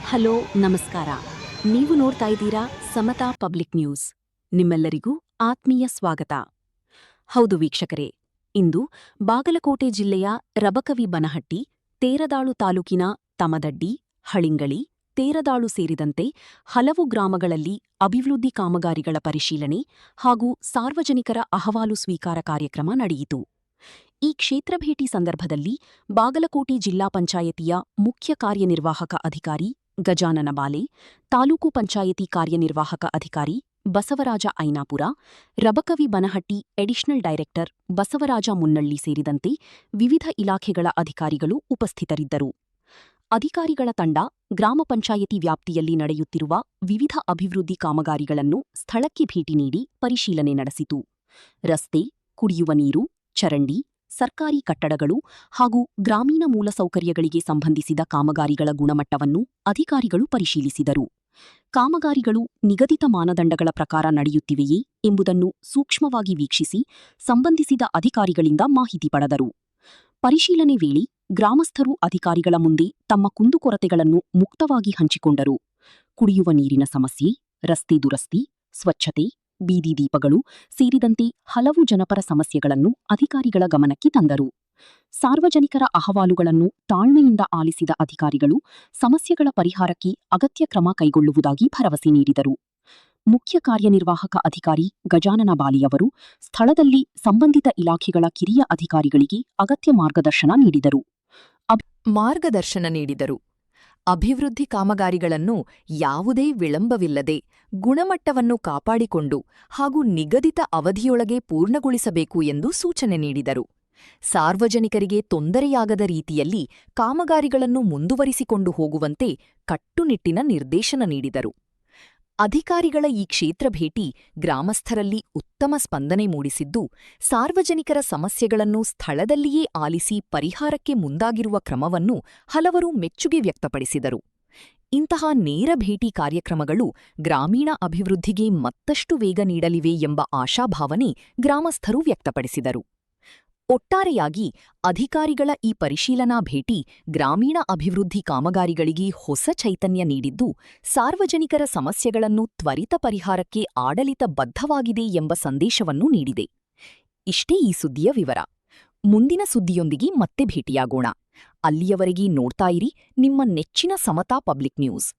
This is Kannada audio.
ಹಲೋ ನಮಸ್ಕಾರ. ನೀವು ನೋಡ್ತಾ ಇದ್ದೀರಾ ಸಮತಾ ಪಬ್ಲಿಕ್ ನ್ಯೂಸ್. ನಿಮ್ಮೆಲ್ಲರಿಗೂ ಆತ್ಮೀಯ ಸ್ವಾಗತ. ಹೌದು ವೀಕ್ಷಕರೇ, ಇಂದು ಬಾಗಲಕೋಟೆ ಜಿಲ್ಲೆಯ ರಬಕವಿ ಬನಹಟ್ಟಿ, ತೇರದಾಳು ತಾಲೂಕಿನ ತಮದಡ್ಡಿ, ಹಳಿಂಗಳಿ, ತೇರದಾಳು ಸೇರಿದಂತೆ ಹಲವು ಗ್ರಾಮಗಳಲ್ಲಿ ಅಭಿವೃದ್ಧಿ ಕಾಮಗಾರಿಗಳ ಪರಿಶೀಲನೆ ಹಾಗೂ ಸಾರ್ವಜನಿಕರ ಅಹವಾಲು ಸ್ವೀಕಾರ ಕಾರ್ಯಕ್ರಮ ನಡೆಯಿತು. ಈ ಕ್ಷೇತ್ರ ಭೇಟಿ ಸಂದರ್ಭದಲ್ಲಿ ಬಾಗಲಕೋಟೆ ಜಿಲ್ಲಾ ಪಂಚಾಯತಿಯ ಮುಖ್ಯ ಕಾರ್ಯನಿರ್ವಾಹಕ ಅಧಿಕಾರಿ ಗಜಾನನ ಬಾಲೆ, ತಾಲೂಕು ಪಂಚಾಯತಿ ಕಾರ್ಯನಿರ್ವಾಹಕ ಅಧಿಕಾರಿ ಬಸವರಾಜ ಐನಾಪುರ, ರಬಕವಿ ಬನಹಟ್ಟಿ ಅಡಿಷನಲ್ ಡೈರೆಕ್ಟರ್ ಬಸವರಾಜ ಮುನ್ನಳ್ಳಿ ಸೇರಿದಂತೆ ವಿವಿಧ ಇಲಾಖೆಗಳ ಅಧಿಕಾರಿಗಳು ಉಪಸ್ಥಿತರಿದ್ದರು. ಅಧಿಕಾರಿಗಳ ತಂಡ ಗ್ರಾಮ ಪಂಚಾಯತಿ ವ್ಯಾಪ್ತಿಯಲ್ಲಿ ನಡೆಯುತ್ತಿರುವ ವಿವಿಧ ಅಭಿವೃದ್ಧಿ ಕಾಮಗಾರಿಗಳನ್ನು ಸ್ಥಳಕ್ಕೆ ಭೇಟಿ ನೀಡಿ ಪರಿಶೀಲನೆ ನಡೆಸಿತು. ರಸ್ತೆ, ಕುಡಿಯುವ ನೀರು, ಚರಂಡಿ, ಸರ್ಕಾರಿ ಕಟ್ಟಡಗಳು ಹಾಗೂ ಗ್ರಾಮೀಣ ಮೂಲಸೌಕರ್ಯಗಳಿಗೆ ಸಂಬಂಧಿಸಿದ ಕಾಮಗಾರಿಗಳ ಗುಣಮಟ್ಟವನ್ನು ಅಧಿಕಾರಿಗಳು ಪರಿಶೀಲಿಸಿದರು. ಕಾಮಗಾರಿಗಳು ನಿಗದಿತ ಮಾನದಂಡಗಳ ಪ್ರಕಾರ ನಡೆಯುತ್ತಿವೆಯೇ ಎಂಬುದನ್ನು ಸೂಕ್ಷ್ಮವಾಗಿ ವೀಕ್ಷಿಸಿ ಸಂಬಂಧಿಸಿದ ಅಧಿಕಾರಿಗಳಿಂದ ಮಾಹಿತಿ ಪಡೆದರು. ಪರಿಶೀಲನೆ ವೇಳೆ ಗ್ರಾಮಸ್ಥರು ಅಧಿಕಾರಿಗಳ ಮುಂದೆ ತಮ್ಮ ಕುಂದುಕೊರತೆಗಳನ್ನು ಮುಕ್ತವಾಗಿ ಹಂಚಿಕೊಂಡರು. ಕುಡಿಯುವ ನೀರಿನ ಸಮಸ್ಯೆ, ರಸ್ತೆ ದುರಸ್ತಿ, ಸ್ವಚ್ಛತೆ, ಬೀದಿ ದೀಪಗಳು ಸೇರಿದಂತೆ ಹಲವು ಜನಪರ ಸಮಸ್ಯೆಗಳನ್ನು ಅಧಿಕಾರಿಗಳ ಗಮನಕ್ಕೆ ತಂದರು. ಸಾರ್ವಜನಿಕರ ಅಹವಾಲುಗಳನ್ನು ತಾಳ್ಮೆಯಿಂದ ಆಲಿಸಿದ ಅಧಿಕಾರಿಗಳು ಸಮಸ್ಯೆಗಳ ಪರಿಹಾರಕ್ಕೆ ಅಗತ್ಯ ಕ್ರಮ ಕೈಗೊಳ್ಳುವುದಾಗಿ ಭರವಸೆ ನೀಡಿದರು. ಮುಖ್ಯ ಕಾರ್ಯನಿರ್ವಾಹಕ ಅಧಿಕಾರಿ ಗಜಾನನ ಬಾಲಿಯವರು ಸ್ಥಳದಲ್ಲಿ ಸಂಬಂಧಿತ ಇಲಾಖೆಗಳ ಕಿರಿಯ ಅಧಿಕಾರಿಗಳಿಗೆ ಅಗತ್ಯ ಮಾರ್ಗದರ್ಶನ ನೀಡಿದರು. ಅಭಿವೃದ್ಧಿ ಕಾಮಗಾರಿಗಳನ್ನು ಯಾವುದೇ ವಿಳಂಬವಿಲ್ಲದೆ ಗುಣಮಟ್ಟವನ್ನು ಕಾಪಾಡಿಕೊಂಡು ಹಾಗೂ ನಿಗದಿತ ಅವಧಿಯೊಳಗೆ ಪೂರ್ಣಗೊಳಿಸಬೇಕು ಎಂದು ಸೂಚನೆ ನೀಡಿದರು. ಸಾರ್ವಜನಿಕರಿಗೆ ತೊಂದರೆಯಾಗದ ರೀತಿಯಲ್ಲಿ ಕಾಮಗಾರಿಗಳನ್ನು ಮುಂದುವರಿಸಿಕೊಂಡು ಹೋಗುವಂತೆ ಕಟ್ಟುನಿಟ್ಟಿನ ನಿರ್ದೇಶನ ನೀಡಿದರು. ಅಧಿಕಾರಿಗಳ ಈ ಕ್ಷೇತ್ರ ಭೇಟಿ ಗ್ರಾಮಸ್ಥರಲ್ಲಿ ಉತ್ತಮ ಸ್ಪಂದನೆ ಮೂಡಿಸಿದ್ದು, ಸಾರ್ವಜನಿಕರ ಸಮಸ್ಯೆಗಳನ್ನು ಸ್ಥಳದಲ್ಲಿಯೇ ಆಲಿಸಿ ಪರಿಹಾರಕ್ಕೆ ಮುಂದಾಗಿರುವ ಕ್ರಮವನ್ನು ಹಲವರು ಮೆಚ್ಚುಗೆ ವ್ಯಕ್ತಪಡಿಸಿದರು. ಇಂತಹ ನೇರ ಭೇಟಿ ಕಾರ್ಯಕ್ರಮಗಳು ಗ್ರಾಮೀಣ ಅಭಿವೃದ್ಧಿಗೆ ಮತ್ತಷ್ಟು ವೇಗ ನೀಡಲಿವೆ ಎಂಬ ಆಶಾಭಾವನೆ ಗ್ರಾಮಸ್ಥರು ವ್ಯಕ್ತಪಡಿಸಿದರು. ಒಟ್ಟಾರೆಯಾಗಿ ಅಧಿಕಾರಿಗಳ ಈ ಪರಿಶೀಲನಾ ಭೇಟಿ ಗ್ರಾಮೀಣ ಅಭಿವೃದ್ಧಿ ಕಾಮಗಾರಿಗಳಿಗೆ ಹೊಸ ಚೈತನ್ಯ ನೀಡಿದ್ದು, ಸಾರ್ವಜನಿಕರ ಸಮಸ್ಯೆಗಳನ್ನು ತ್ವರಿತ ಪರಿಹಾರಕ್ಕೆ ಆಡಳಿತ ಬದ್ಧವಾಗಿದೆ ಎಂಬ ಸಂದೇಶವನ್ನು ನೀಡಿದೆ. ಇಷ್ಟೇ ಈ ಸುದ್ದಿಯ ವಿವರ. ಮುಂದಿನ ಸುದ್ದಿಯೊಂದಿಗೆ ಮತ್ತೆ ಭೇಟಿಯಾಗೋಣ. ಅಲ್ಲಿಯವರೆಗೆ ನೋಡ್ತಾ ಇರಿ ನಿಮ್ಮ ನೆಚ್ಚಿನ ಸಮತಾ ಪಬ್ಲಿಕ್ ನ್ಯೂಸ್.